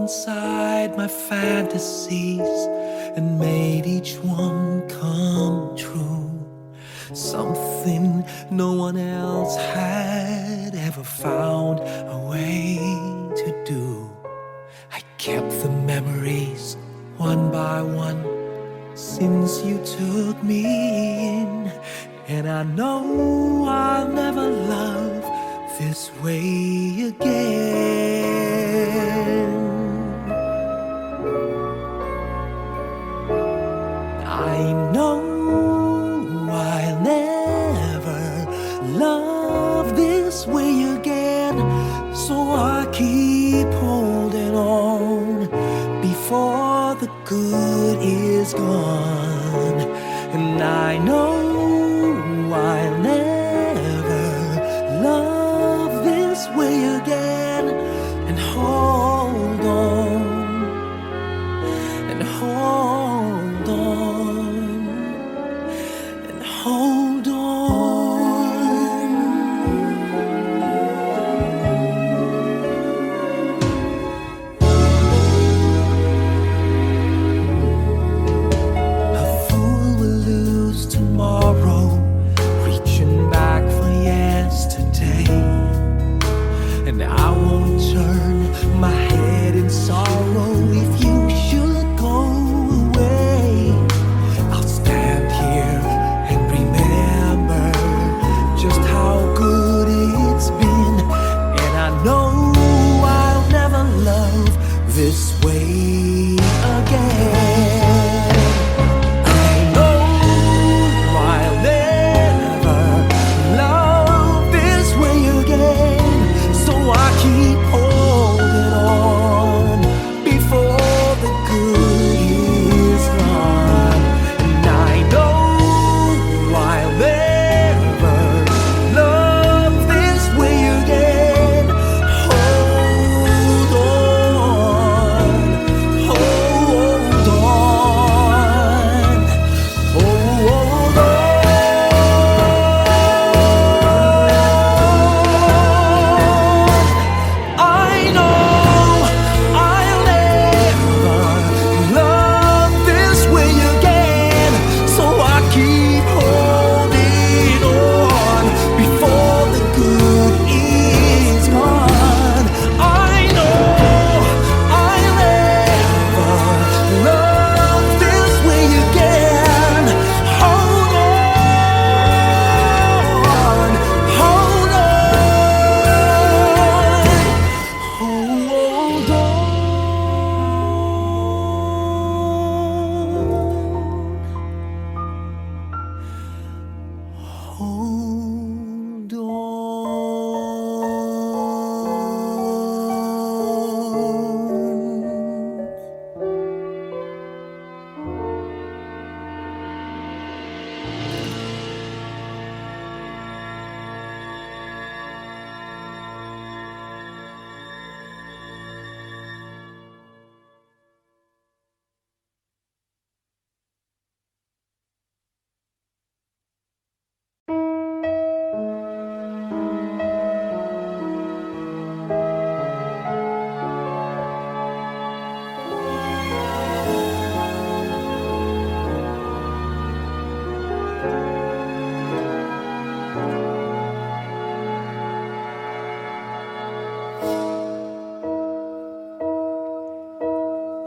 inside my fantasies and made each one come true. Something no one else had ever found a way to do. I kept the memories one by one since you took me in, and I know I'll never love this way again. I know I'll never love this way again, so I keep holding on before the good is gone. And I know I'll never love this way again, and hold on, and hold on, and hold on. A fool will lose tomorrow, reaching back for yesterday, and I won't turn my head in sorrow if you should go away. I'll stand here and remember just how good it's been, and I know I'll never love this way again. I know I'll never love this way again, so I keep holding on before the good is gone. And I know I'll never love this way again. Hold on, hold on, hold on. I know I'll never love this way again, so I keep holding on before the good is gone. I know I'll never love this way again. Hold on, hold on, hold on. Hold on.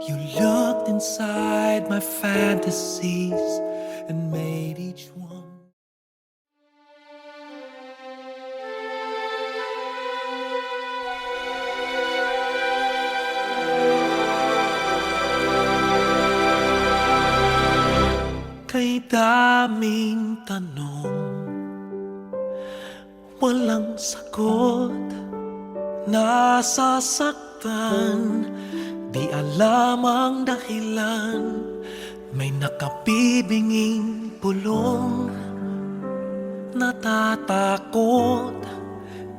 You looked inside my fantasies and made each one. Kay daming tanong, walang sagot, nasasaktan, di alam ang dahilan. May nakabibinging pulong, natatakot,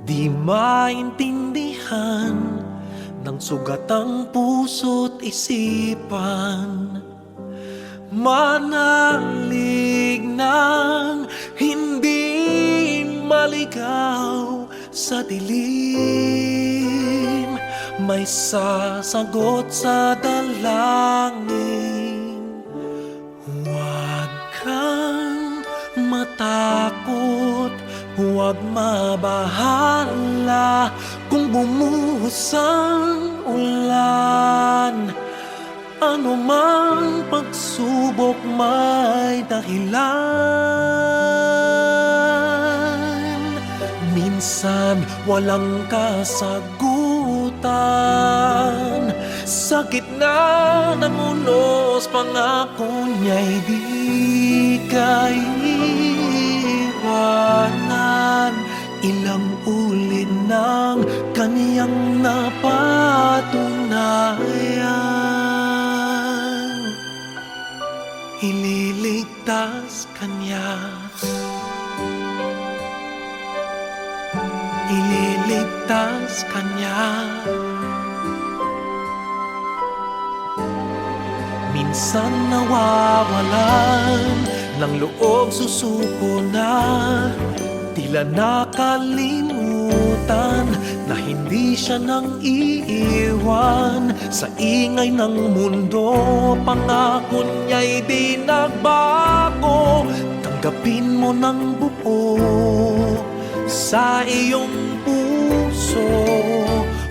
di maintindihan ng sugat ang puso't isipan. Manalig ng hindi maligaw sa dilim, may sasagot sa dalangin. Huwag kang matakot, huwag mabahala kung bumuhos ang ulan. Ano mang pagsubok may dahilan. Minsan walang kasagutan, sa gitna ng unos pangako niya'y di kaiwanan. Ilang ulit ng kaniyang napatunayan. Ililigtas kanya, ililigtas kanya. Minsan nawawalan ng loob, susuko na, tila nakalimutan na hindi siya nang iiwan. Sa ingay ng mundo, pangako niya'y di nagbago. Tanggapin mo ng buo sa iyong puso.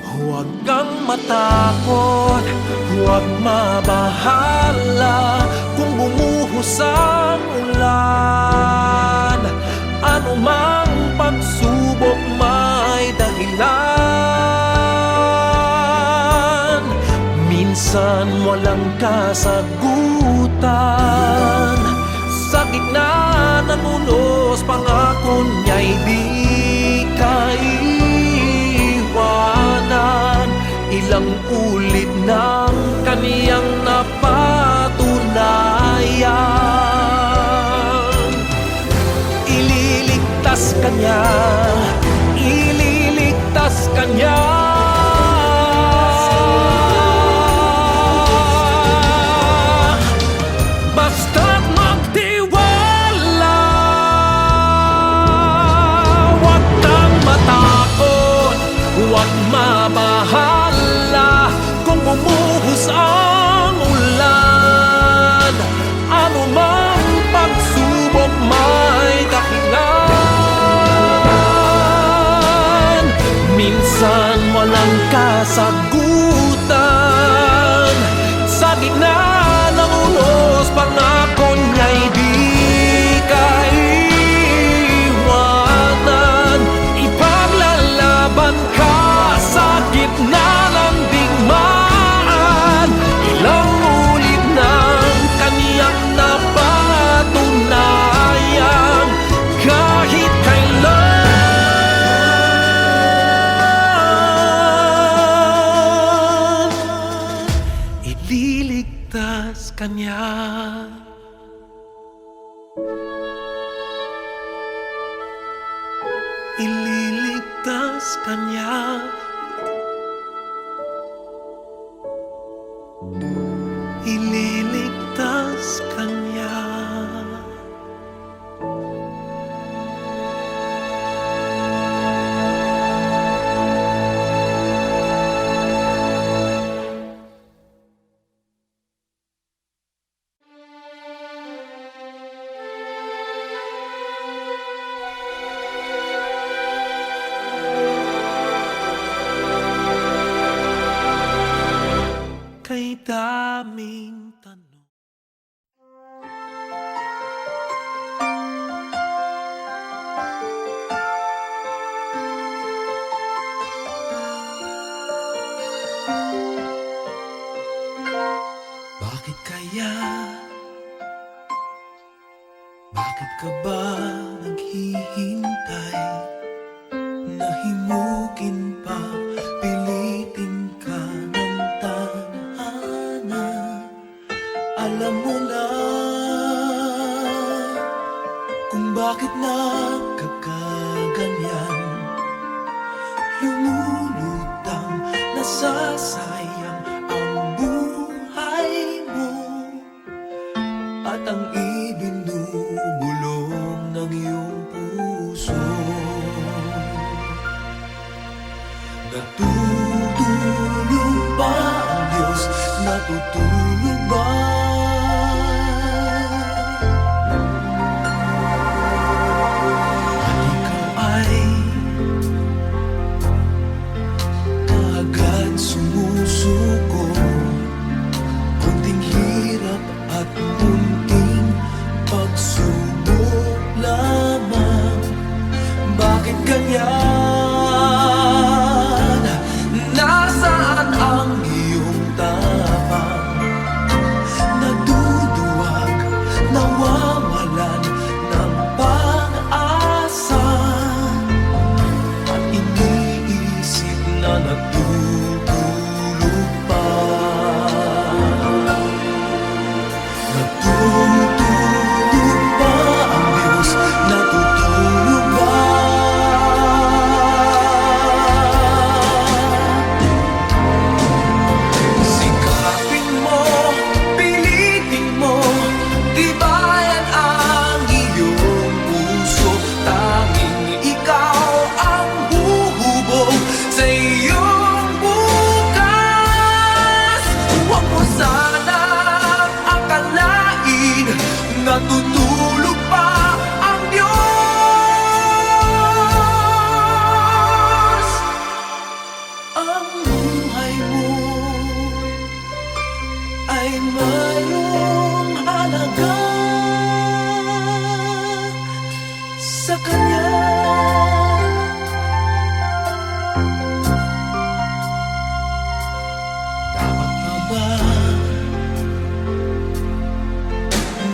Huwag kang matakot, huwag mabahala kung bumuhos ang ulan. Ano mang pagsubok may dahilan. Minsan walang kasagutan, sa gitna ng unos pangako niya'y di kaiwanan. Ilang ulit ng kaniyang napatunayan. Ililigtas kanya, ililigtas kanya. Basta't magtiwala, huwag kang matakot, huwag mabahala kung bumuhos ang ulan. Ano mang pagsubok may dahilan. Minsan walang kasagutan, sa gitna ng unos pangako niya'y di kaiwanan. Ipaglalaban ka sa gitna ng digmaan. Ilang ulit ng kaniyang napatunayan. Kahit kailan, ililigtas kanya. Ililigtas kanya. Ililigtas kanya. Kay daming tanong, bakit kaya? Bakit ka ba naghihintay? Nahimukin pa, pilitin ka ng tadhana. Alam mo na kung bakit nagkakaganyan. Lumulutang, nasasayang ang buhay mo, at ang ibinubulong ng iyong puso. Natutulog sa Kanya. Dapat pa ba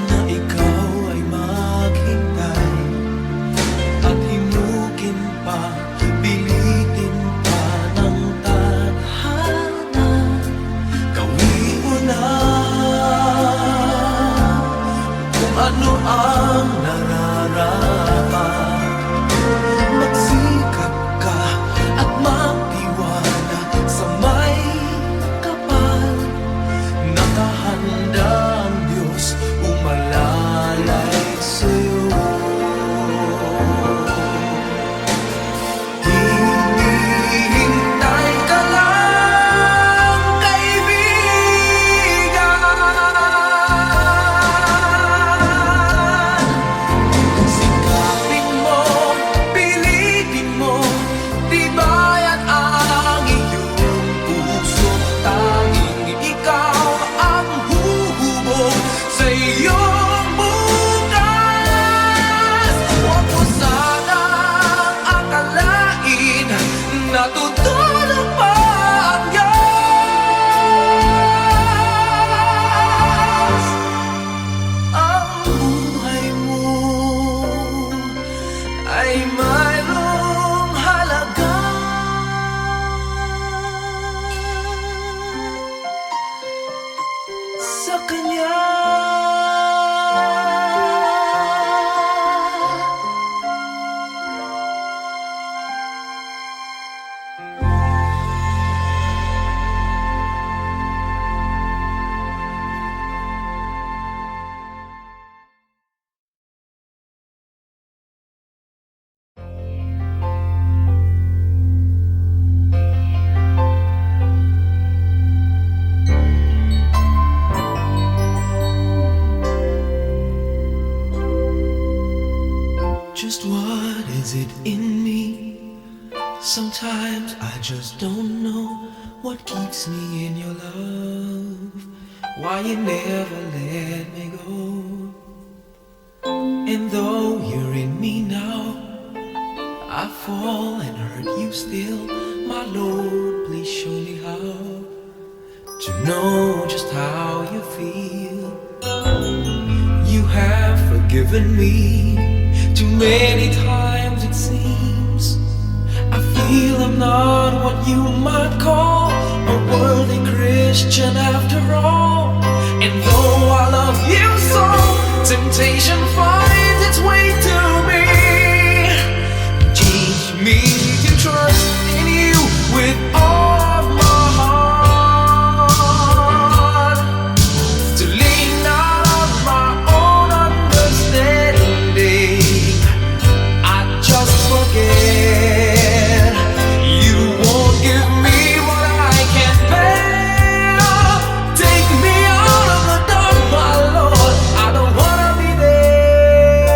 na ikaw ay maghintay at himukin pa, pilitin pa ng tadhana? Gawin mo na kung ano ang nararapat. Magsikap ka at magtiwala sa may kapal. Nakahanda ang Diyos umalalay sa'yo. Hinihintay ka lang, kaibigan. Sikapin mo, pilitin mo, tibayan ang iyong puso. Tanging ikaw ang huhubog sa iyong bukas. Huwag mo sanang akalain na tutulog pa ang Diyos. Ang buhay mo ay mayroong halaga sa Kanya. Just what is it in me? Sometimes I just don't know what keeps me in your love. Why you never let me go. And though you're in me now, I fall and hurt you still. My Lord, please show me how to know just how you feel. You have forgiven me too many times, it seems. I feel I'm not what you might call a worthy Christian after all. And though I love you so, temptation finds its way to me. Teach me to trust in you with all of my heart, to lean not on my own understanding. I just forget you won't give me what I can't bear. Take me out of the dark, my Lord. I don't wanna be there.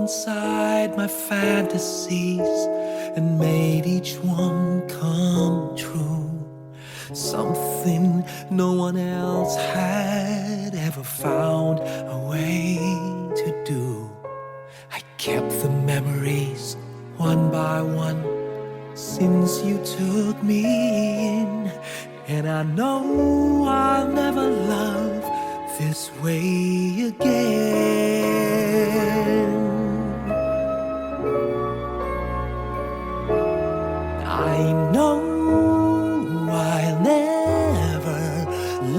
inside my fantasies and made each one come true. Something no one else had ever found a way to do. I kept the memories one by one since you took me in, and I know I'll never love this way again. I know I'll never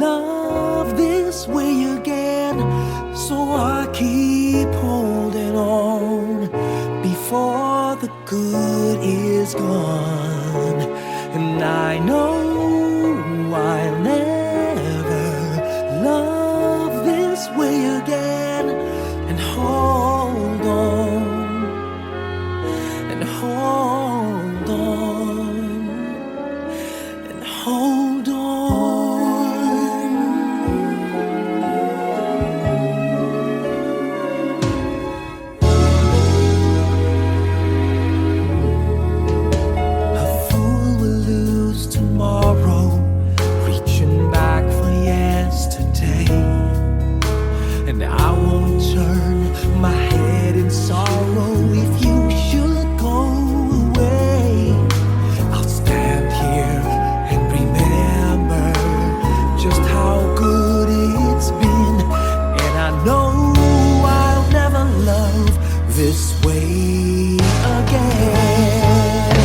love this way again, so I keep holding on before the good is gone. And I know I'll never love this way again, and hold on, and hold on, and hold on. A fool will lose tomorrow, reaching back for yesterday, and I won't turn my head in sorrow if you should go away. I'll stand here and remember just how good it's been, and I know I'll never love this way again.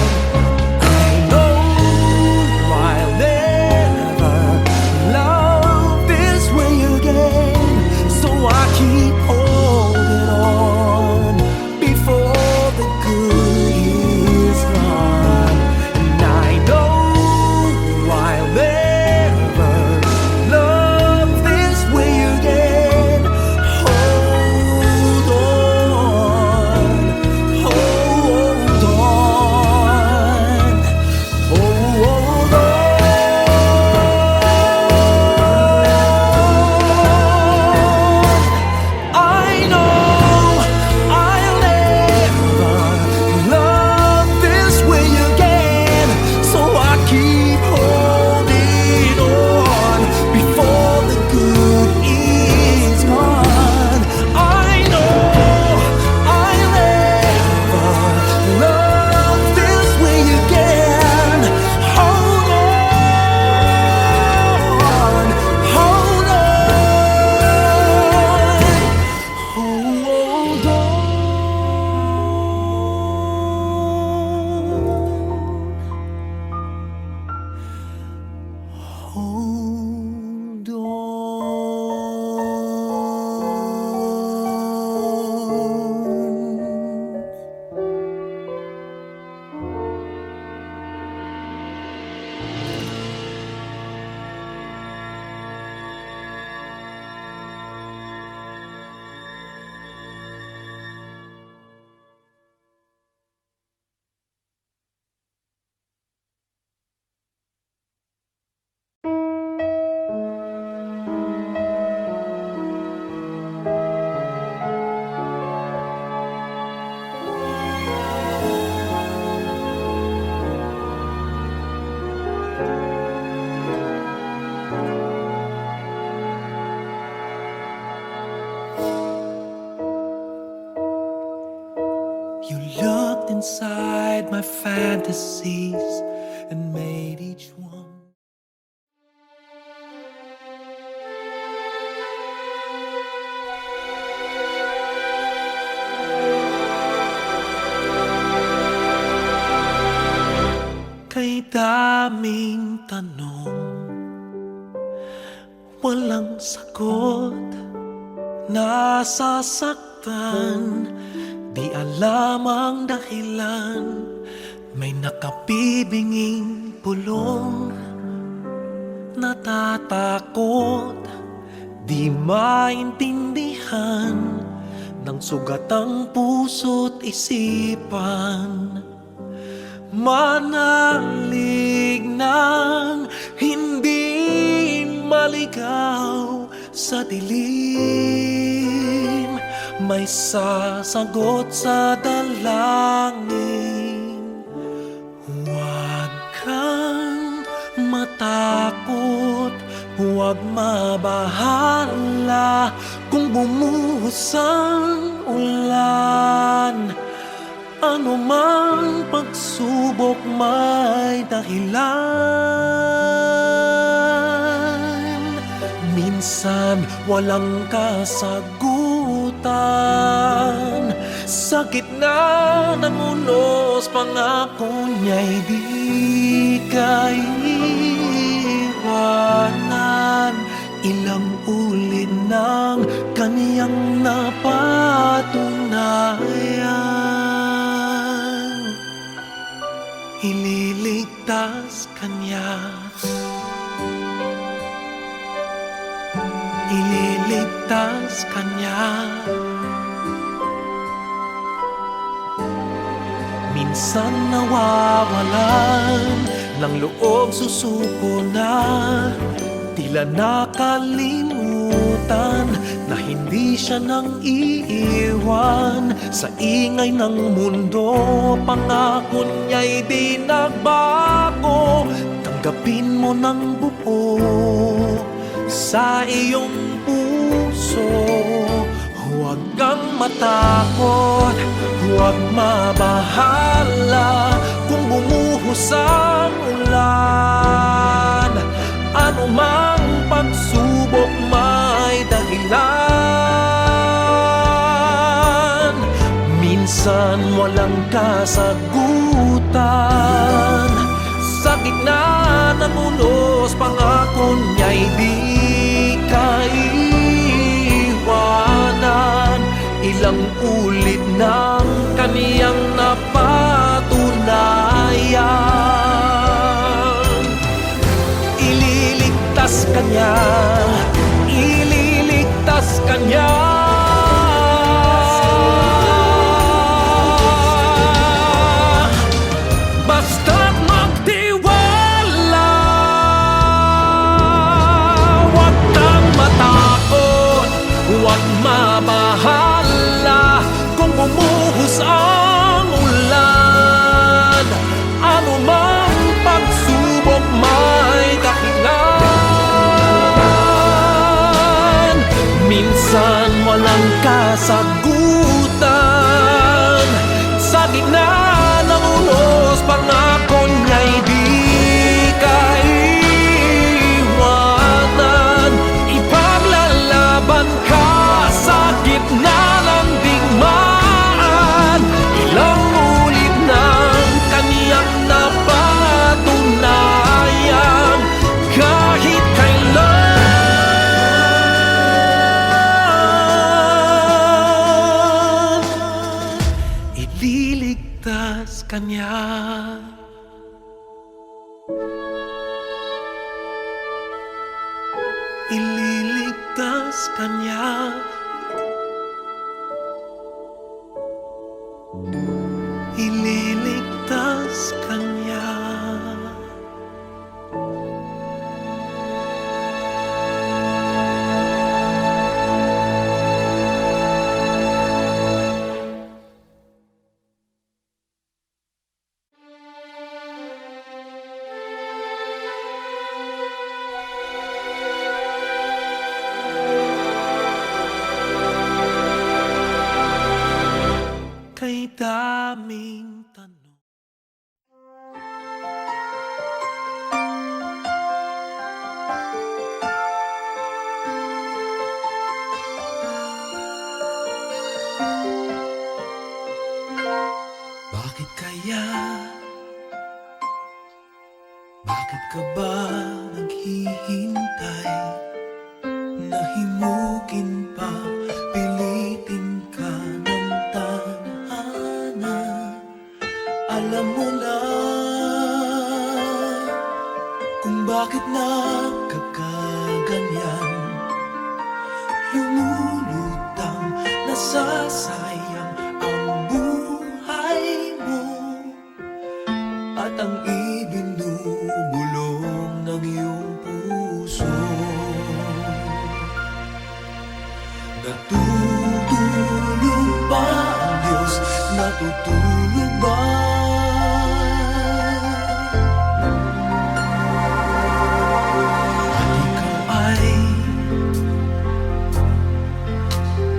I know I'll never love this way again, so I keep holding on before the good is gone. And I know I'll never love this way again. Hold on, hold on, hold on. I know I'll never love this way again, so I keep holding on before the good is gone. I know I'll never love this way again. Hold on, hold on, hold on. Hold on. You looked inside my fantasies and made each one. Kay daming tanong, walang sagot, nasasaktan, di alam ang dahilan. May nakabibinging pulong, natatakot, di maintindihan ng sugat ang puso't isipan. Manalig ng hindi maligaw sa dilim, may sasagot sa dalangin. Huwag kang matakot, huwag mabahala kung bumuhos ang ulan. Ano mang pagsubok may dahilan. Minsan walang kasagutan, sa gitna ng unos pangako niya'y di kaiwanan. Ilang ulit ng kaniyang napatunayan, ililigtas kanya, ililigtas kanya. Minsan nawawalan ng loob, susuko na, tila nakalimutan na hindi siya nang iiwan. Sa ingay ng mundo, pangako niya'y di nagbago. Tanggapin mo ng buo sa iyong puso. Huwag kang matakot, huwag mabahala kung bumuhos ang ulan. Ano mang pagsubok may dahilan. Minsan walang kasagutan, sa gitna ng unos pangako niya'y di kaiwanan. Ilang ulit ng kaniyang napatunayan, ililigtas kanya, ililigtas kanya. Basta't magtiwala, huwag kang matakot, huwag mabahala kung bumuhos ang ulan. Ano mang pagsubok may dahilan. Minsan walang kasagutan, sa gitna ng unos pangako niya'y di kaiwanan. Ipaglalaban ka sa gitna ng digmaan. Ilang ulit ng kaniyang napatunayan, kahit kailan ililigtas kanya. Ililigtas kanya, ililigtas kanya. Kay daming tanong, bakit kaya? Bakit ka ba naghihintay? Nahimukin pa, pilitin ka ng tadhana. Alam mo na kung bakit nagkakaganyan. Lumulutang, nasasayang ang buhay mo, at ang ibinubulong ng iyong puso. Natutulog natutulog ba? At ikaw ay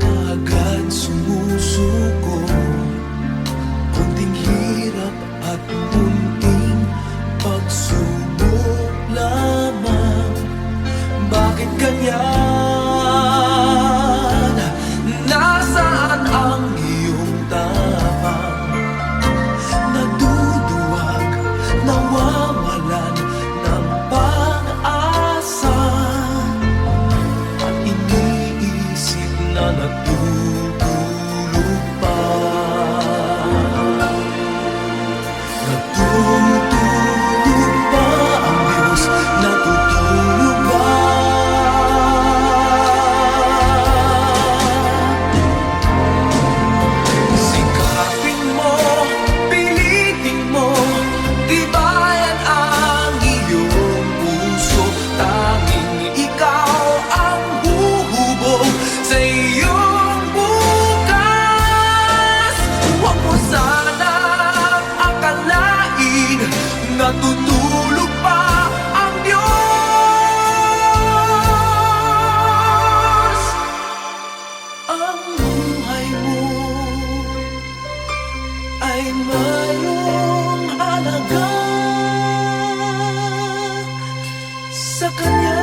agad sumusuko, kunting hirap at munting pagsubok lamang. Bakit ganyan? Nasaan ang iyong tapang? Naduduwag, nawawalan ng pag-asa, at iniisip na natutulog pa. Natutulog ba ang Diyos? Natutulog ba? Sikapin mo, pilitin mo, tibayan ang iyong puso. Tanging ikaw ang huhubog sa iyong bukas. Huwag mo sanang akalain natutulog pa ang Diyos. Ang buhay mo ay mayroong halaga sa Kanya.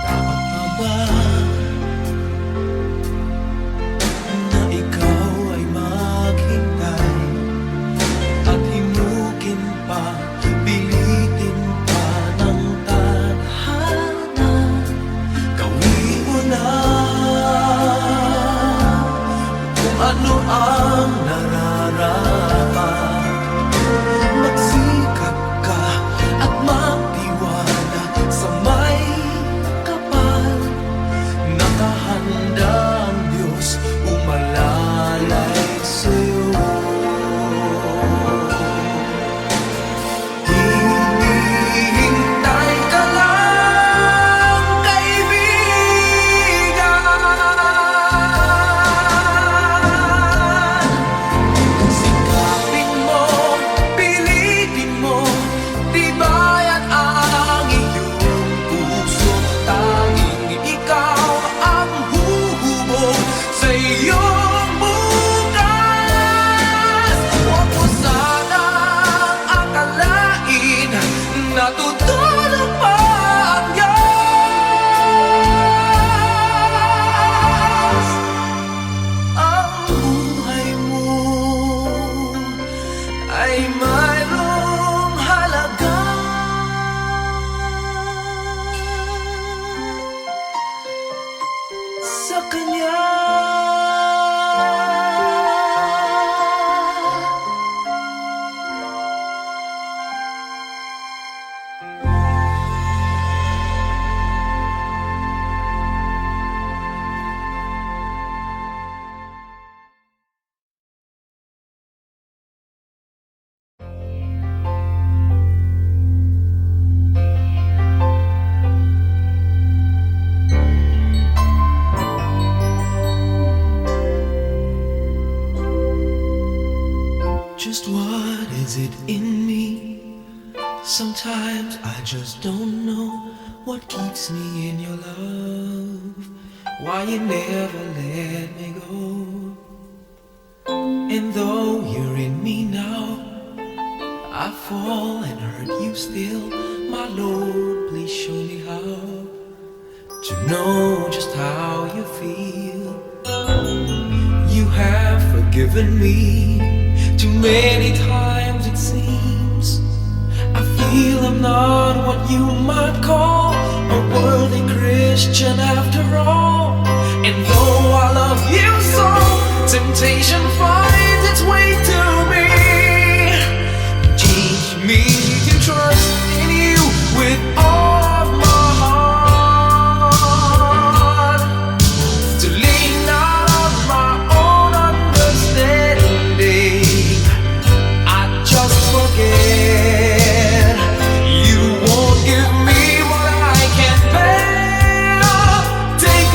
Dapat pa ba na ikaw ay maghintay at himukin pa, pilitin pa ng tadhana? Gawin mo na kung ano ang nararapat. Magsikap ka at magtiwala sa may kapal. Nakahanda ang Diyos umalalay sa'yo. Hinihintay ka lang, kaibigan. Sikapin mo, pilitin mo, tibayan ang iyong puso. Tanging ikaw ang huhubog sa iyong bukas. Huwag mo sanang akalain natutulog pa ang Diyos. Ang buhay mo ay mayroong halaga sa Kanya. Just what is it in me? Sometimes I just don't know what keeps me in your love. Why you never let me go. And though you're in me now, I fall and hurt you still. My Lord, please show me how to know just how you feel. You have forgiven me too many times, it seems. I feel I'm not what you might call a worthy Christian after all. And though I love you so, temptation finds its way to me. Teach me to trust in you with all of my heart, to lean not on my own understanding. I just forget you won't give me what I can't bear. Take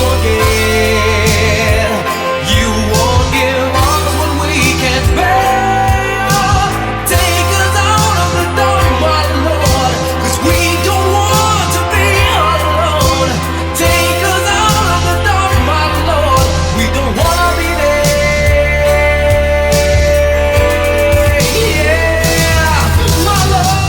forget. You won't give us what we can't bear. Take us out of the dark, my Lord, 'cause we don't want to be alone. Take us out of the dark, my Lord, we don't wanna be there. Yeah, my Lord.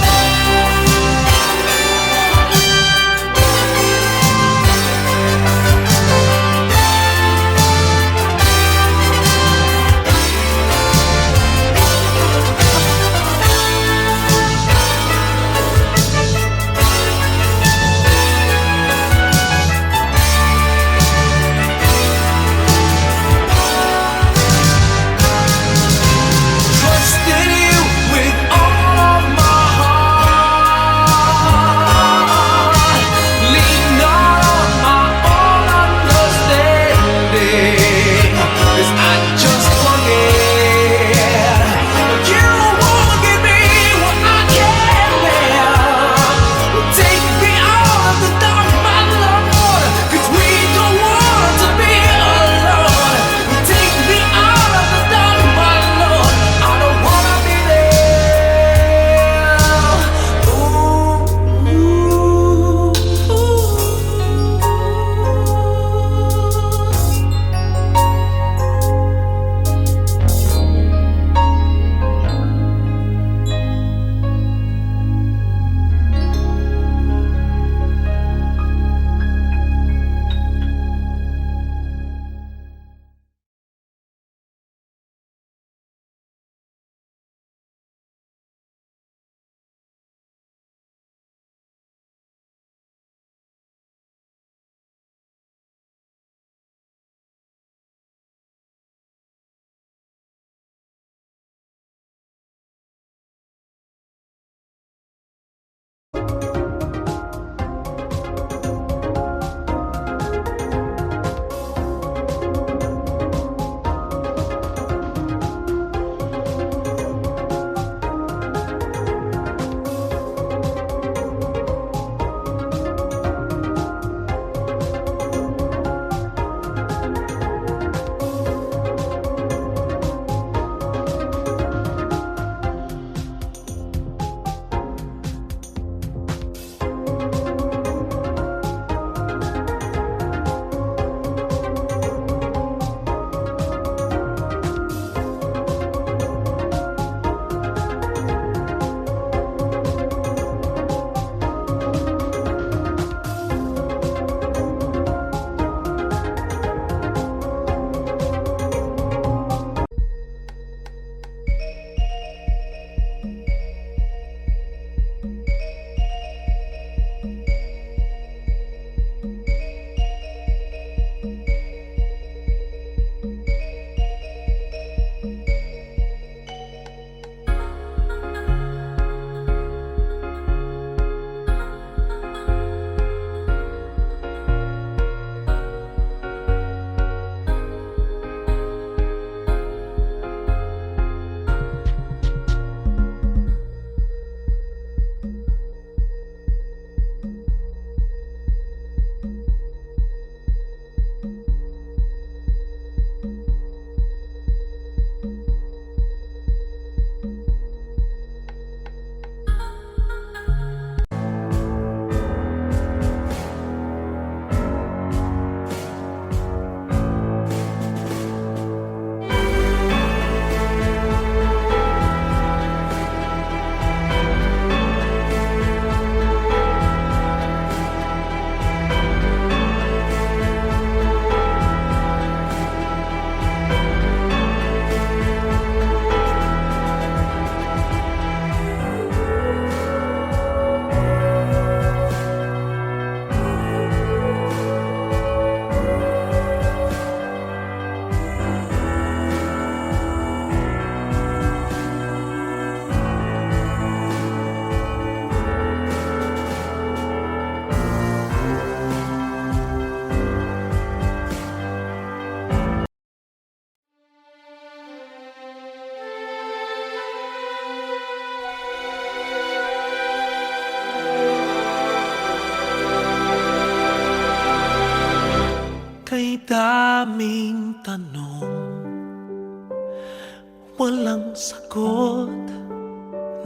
walang sagot.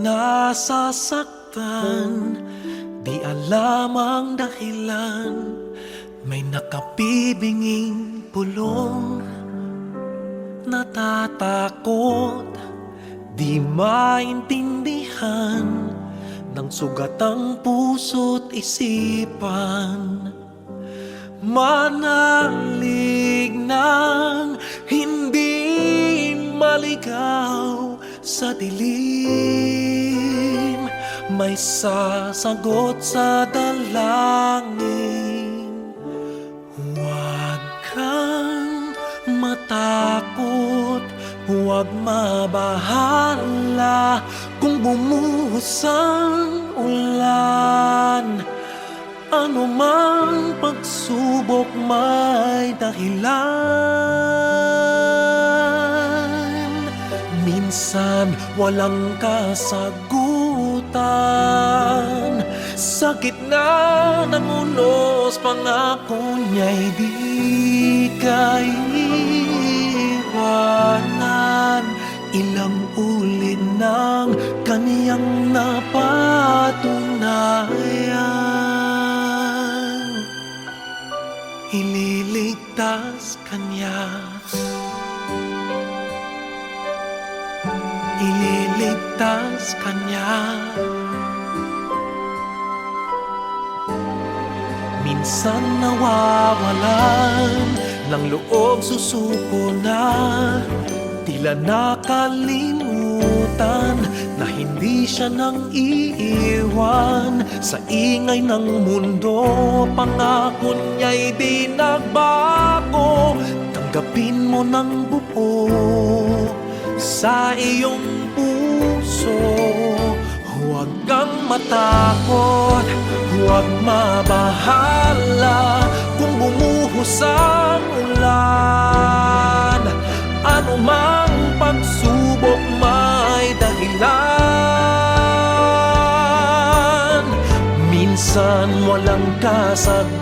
Nasasaktan, di alam ang dahilan. May nakabibinging pulong, natatakot, di maintindihan ng sugat ang puso't isipan. Manalig ng hindi maligaw sa dilim, may sasagot sa dalangin. Huwag kang matakot, huwag mabahala kung bumuhos ang ulan. Ano mang pagsubok may dahilan. Minsan walang kasagutan, sa gitna ng unos pangako niya'y di kaiwanan. Ilang ulit ng kaniyang napatunayan, ililigtas kanya, ililigtas kanya. Minsan nawawalan ng loob, susuko na, tila nakalimutan na hindi siya nang iiwan. Sa ingay ng mundo, pangako niya'y di nagbago. Tanggapin mo ng buo sa iyong puso. Huwag kang matakot, huwag mabahala kung bumuhos ang ulan. Ano mang pagsubok may dahilan. Minsan walang kasagutan,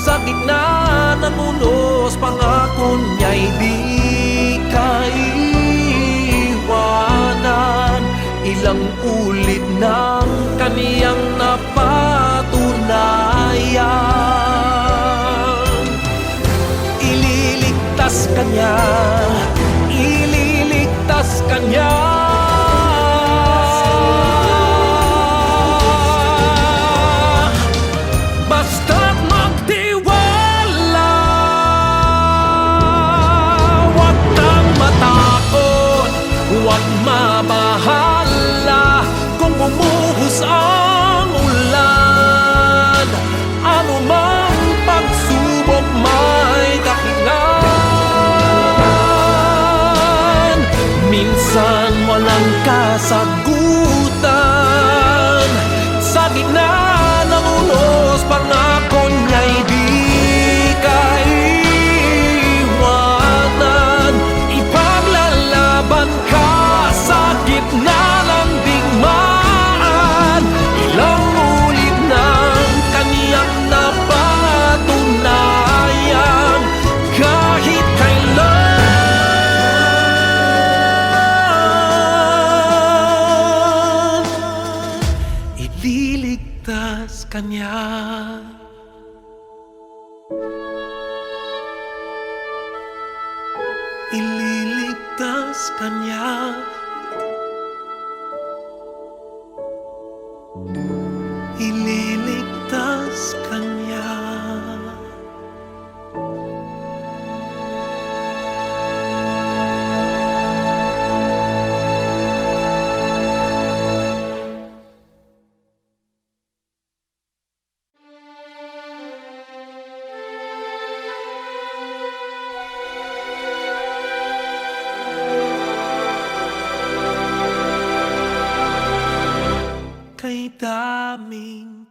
sa gitna ng unos pangako niya'y di kaiwanan. Ilang ulit ng kaniyang napatunayan, ililigtas kanya, ililigtas kanya. Basta't magtiwala, huwag kang matakot, huwag mabahala kung bumuhos ang ulan. Ano mang pagsubok may dahilan. Minsan walang kasagutan, sa gitna ng unos pangako niya'y di kaiwanan. Ipaglalaban ka sa gitna ng digmaan. Ilang ulit ng kaniyang napatunayan, kahit kailan, ililigtas kanya. Ililigtas kanya, ililigtas kanya. Kay daming